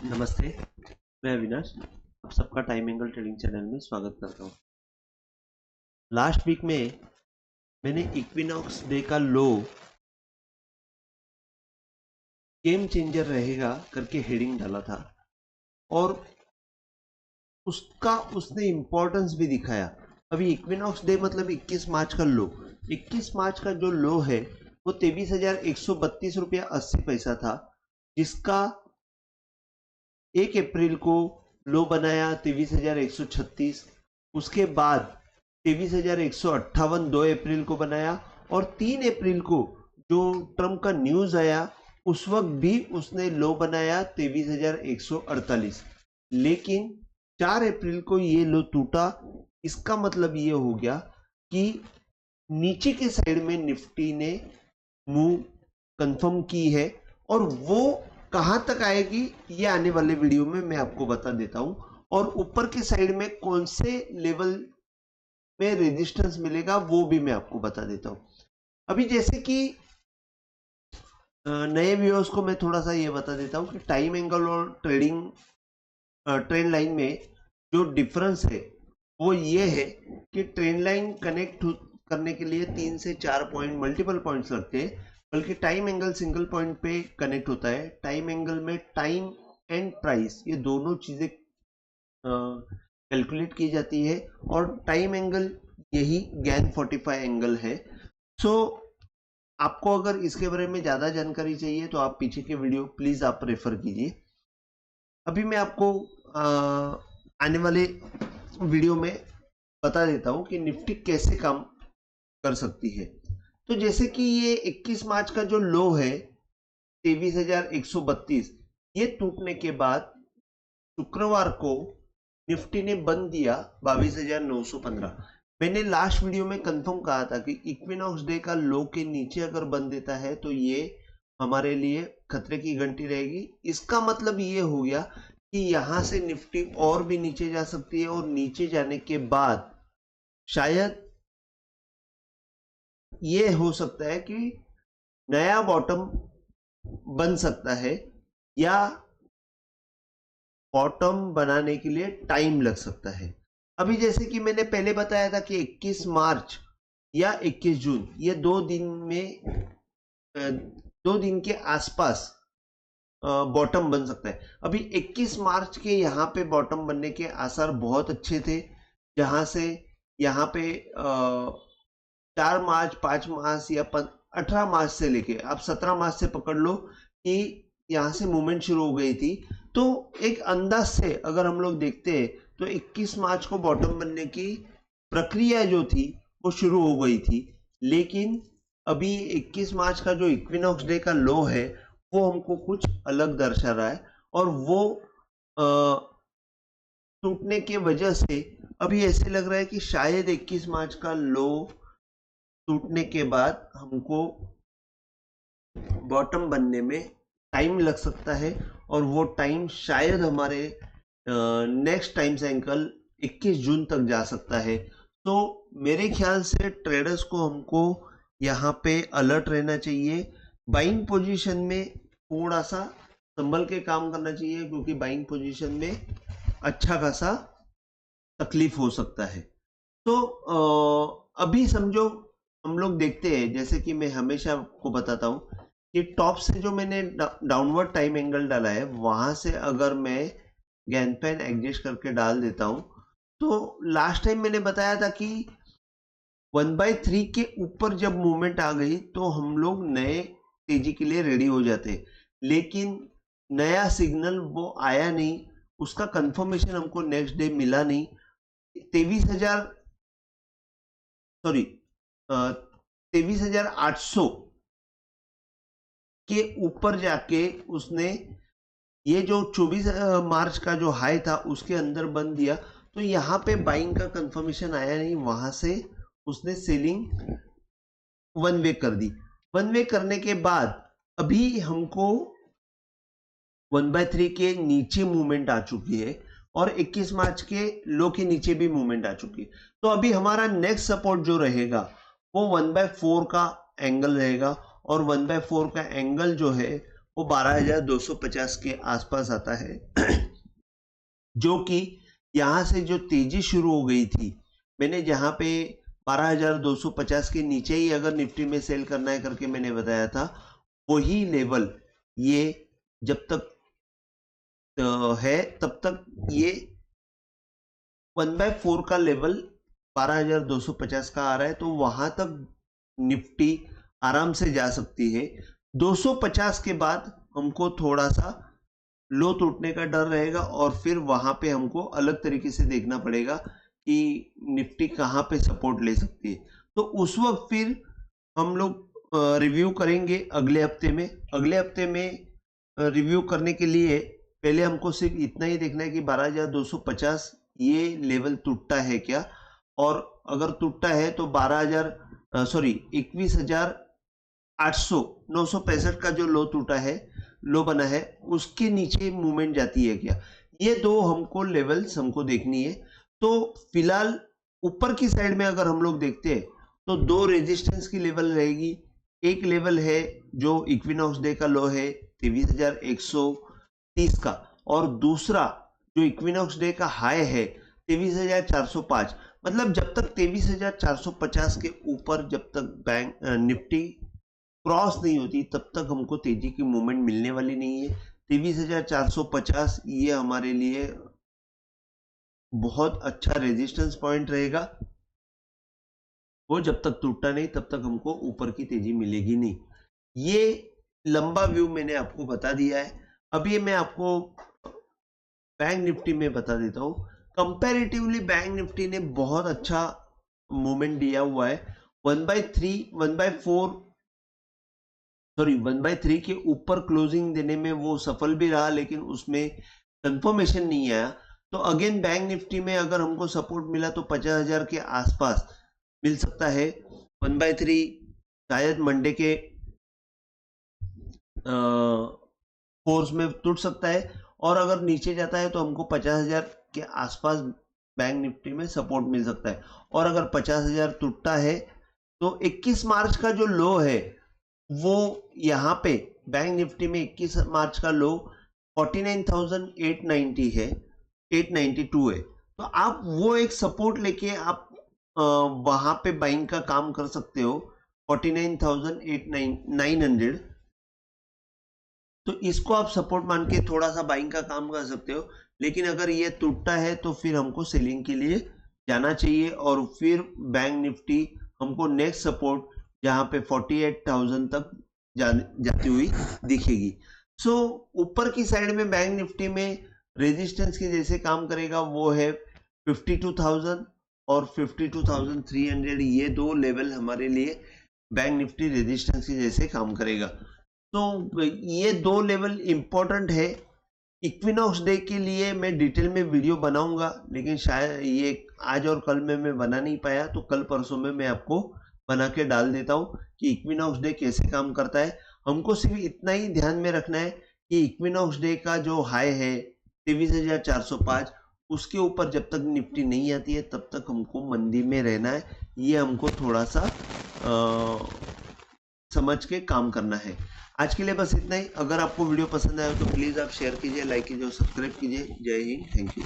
नमस्ते, मैं अविनाश। आप सबका टाइम एंगल ट्रेडिंग चैनल में स्वागत करता हूँ। लास्ट वीक में मैंने इक्विनॉक्स डे का लो गेम चेंजर रहेगा करके हेडिंग डाला था और उसका उसने इम्पोर्टेंस भी दिखाया। अभी इक्विनॉक्स डे मतलब 21 मार्च का लो। 21 मार्च का जो लो है वो 23,132 रुपया 80 पैसा था, जिसका 1 अप्रैल को लो बनाया 23,136। उसके बाद 23,158 2 अप्रैल को बनाया और 3 अप्रैल को जो ट्रम्प का न्यूज आया उस वक्त भी उसने लो बनाया 23,148। लेकिन 4 अप्रैल को ये लो टूटा। इसका मतलब ये हो गया कि नीचे के साइड में निफ्टी ने मूव कंफर्म की है और वो कहां तक आएगी ये आने वाले वीडियो में मैं आपको बता देता हूं, और ऊपर के साइड में कौन से लेवल में रेजिस्टेंस मिलेगा वो भी मैं आपको बता देता हूं। अभी जैसे कि नए व्यूअर्स को मैं थोड़ा सा ये बता देता हूं कि टाइम एंगल और ट्रेंड लाइन में जो डिफरेंस है वो ये है कि ट्रेंड लाइन कनेक्ट करने के लिए 3 से 4 पॉइंट मल्टीपल पॉइंट्स लगते हैं, बल्कि टाइम एंगल सिंगल पॉइंट पे कनेक्ट होता है। टाइम एंगल में टाइम एंड प्राइस ये दोनों चीजें कैलकुलेट की जाती है और टाइम एंगल यही गैन 45 एंगल है। सो आपको अगर इसके बारे में ज्यादा जानकारी चाहिए तो आप पीछे के वीडियो प्लीज आप रेफर कीजिए। अभी मैं आपको आने वाले वीडियो में बता देता हूं कि निफ्टी कैसे काम कर सकती है। तो जैसे कि ये 21 मार्च का जो लो है 23,132, ये टूटने के बाद शुक्रवार को निफ्टी ने बंद दिया 22,915। मैंने लास्ट वीडियो में कंफर्म कहा था कि इक्विनॉक्स डे का लो के नीचे अगर बंद देता है तो ये हमारे लिए खतरे की घंटी रहेगी। इसका मतलब ये हो गया कि यहां से निफ्टी और भी नीचे जा सकती है और नीचे जाने के बाद शायद ये हो सकता है कि नया बॉटम बन सकता है या बॉटम बनाने के लिए टाइम लग सकता है। अभी जैसे कि मैंने पहले बताया था कि 21 मार्च या 21 जून ये 2 दिन में 2 दिन के आसपास बॉटम बन सकता है। अभी 21 मार्च के यहाँ पे बॉटम बनने के आसार बहुत अच्छे थे, जहां से यहाँ पे 4 मार्च 5 मार्च या 18 मार्च से लेके आप 17 मार्च से पकड़ लो कि यहाँ से मूवमेंट शुरू हो गई थी। तो एक अंदाज से अगर हम लोग देखते हैं तो 21 मार्च को बॉटम बनने की प्रक्रिया जो थी वो शुरू हो गई थी। लेकिन अभी 21 मार्च का जो इक्विनॉक्स डे का लो है वो हमको कुछ अलग दर्शा रहा है और वो टूटने के वजह से अभी ऐसे लग रहा है कि शायद 21 मार्च का लो टूटने के बाद हमको बॉटम बनने में टाइम लग सकता है और वो टाइम शायद हमारे नेक्स्ट टाइम साइकिल 21 जून तक जा सकता है। तो मेरे ख्याल से ट्रेडर्स को हमको यहाँ पे अलर्ट रहना चाहिए। बाइंग पोजीशन में थोड़ा सा संभल के काम करना चाहिए, क्योंकि बाइंग पोजीशन में अच्छा खासा तकलीफ हो सकता है। तो अभी समझो हम लोग देखते हैं, जैसे कि मैं हमेशा आपको बताता हूँ कि टॉप से जो मैंने डाउनवर्ड टाइम एंगल डाला है वहां से अगर मैं गैन पेन एडजस्ट करके डाल देता हूं तो लास्ट टाइम मैंने बताया था कि 1/3 के ऊपर जब मूवमेंट आ गई तो हम लोग नए तेजी के लिए रेडी हो जाते, लेकिन नया सिग्नल वो आया नहीं, उसका कंफर्मेशन हमको नेक्स्ट डे मिला नहीं। 23,000 सॉरी 23,800 के ऊपर जाके उसने ये जो 24 मार्च का जो हाई था उसके अंदर बंद दिया, तो यहाँ पे बाइंग का कंफर्मेशन आया नहीं, वहां से उसने सेलिंग वन वे कर दी। वन वे करने के बाद अभी हमको 1/3 के नीचे मूवमेंट आ चुकी है और 21 मार्च के लो के नीचे भी मूवमेंट आ चुकी है। तो अभी हमारा नेक्स्ट सपोर्ट जो रहेगा वो 1/4 का एंगल रहेगा और 1/4 का एंगल जो है वो 12,250 के आसपास आता है जो कि यहाँ से जो तेजी शुरू हो गई थी, मैंने जहाँ पे 12,250 के नीचे ही अगर निफ्टी में सेल करना है करके मैंने बताया था, वही लेवल ये जब तक है तब तक ये 1/4 का लेवल 12,250 का आ रहा है, तो वहां तक निफ्टी आराम से जा सकती है। 250 के बाद हमको थोड़ा सा लो टूटने का डर रहेगा और फिर वहां पे हमको अलग तरीके से देखना पड़ेगा कि निफ्टी कहाँ पे सपोर्ट ले सकती है। तो उस वक्त फिर हम लोग रिव्यू करेंगे अगले हफ्ते में। अगले हफ्ते में रिव्यू करने के लिए पहले हमको सिर्फ इतना ही देखना है कि 12,250 ये लेवल टूटता है क्या, और अगर टूटता है तो 21,800 965 का जो लो टूटा है, लो बना है, उसके नीचे मूवमेंट जाती है क्या, ये दो हमको लेवल्स हमको देखनी है। तो फिलहाल ऊपर की साइड में अगर हम लोग देखते हैं तो दो रेजिस्टेंस की लेवल रहेगी। एक लेवल है जो इक्विनॉक्स डे का लो है 23,130 का, और दूसरा जो इक्विनॉक्स डे का हाई है 23,405। मतलब जब तक 23,450 के ऊपर जब तक बैंक निफ्टी क्रॉस नहीं होती तब तक हमको तेजी की मूवमेंट मिलने वाली नहीं है। 23,450 ये हमारे लिए बहुत अच्छा रेजिस्टेंस पॉइंट रहेगा। वो जब तक टूटता नहीं तब तक हमको ऊपर की तेजी मिलेगी नहीं। ये लंबा व्यू मैंने आपको बता दिया है। अब ये मैं आपको बैंक निफ्टी में बता देता हूँ। कंपैरेटिवली बैंक निफ्टी ने बहुत अच्छा मूवमेंट दिया हुआ है। 1/3 के ऊपर क्लोजिंग देने में वो सफल भी रहा, लेकिन उसमें कंफर्मेशन नहीं आया। तो अगेन बैंक निफ्टी में अगर हमको सपोर्ट मिला तो 50,000 के आसपास मिल सकता है। 1/3 शायद मंडे के फोर्स में टूट सकता है, और अगर नीचे जाता है तो हमको 50,000 के आसपास बैंक निफ्टी में सपोर्ट मिल सकता है। और अगर 50,000 टूटता है तो 21 मार्च का जो लो है वो यहाँ पे बैंक निफ्टी में 21 मार्च का लो 49,890 है, 892 है। तो आप वो एक सपोर्ट लेके आप वहां पे बाइंग का काम कर सकते हो 49,900। तो इसको आप सपोर्ट मान के थोड़ा सा बाइंग का काम कर सकते हो। लेकिन अगर ये टूटता है तो फिर हमको सेलिंग के लिए जाना चाहिए, और फिर बैंक निफ्टी हमको नेक्स्ट सपोर्ट जहां पे 48,000 तक जाती हुई दिखेगी। सो ऊपर की साइड में बैंक निफ्टी में रेजिस्टेंस के जैसे काम करेगा वो है 52,000 और 52,300। ये दो लेवल हमारे लिए बैंक निफ्टी रेजिस्टेंस के जैसे काम करेगा। तो ये दो लेवल इंपॉर्टेंट है। इक्विनॉक्स डे के लिए मैं डिटेल में वीडियो बनाऊंगा, लेकिन शायद ये आज और कल में मैं बना नहीं पाया, तो कल परसों में मैं आपको बना के डाल देता हूँ कि इक्विनॉक्स डे कैसे काम करता है। हमको सिर्फ इतना ही ध्यान में रखना है कि इक्विनॉक्स डे का जो हाई है 23,405, उसके ऊपर जब तक निफ्टी नहीं आती है तब तक हमको मंदी में रहना है। ये हमको थोड़ा सा समझ के काम करना है। आज के लिए बस इतना ही। अगर आपको वीडियो पसंद आया तो प्लीज़ आप शेयर कीजिए, लाइक कीजिए और सब्सक्राइब कीजिए। जय हिंद, थैंक यू।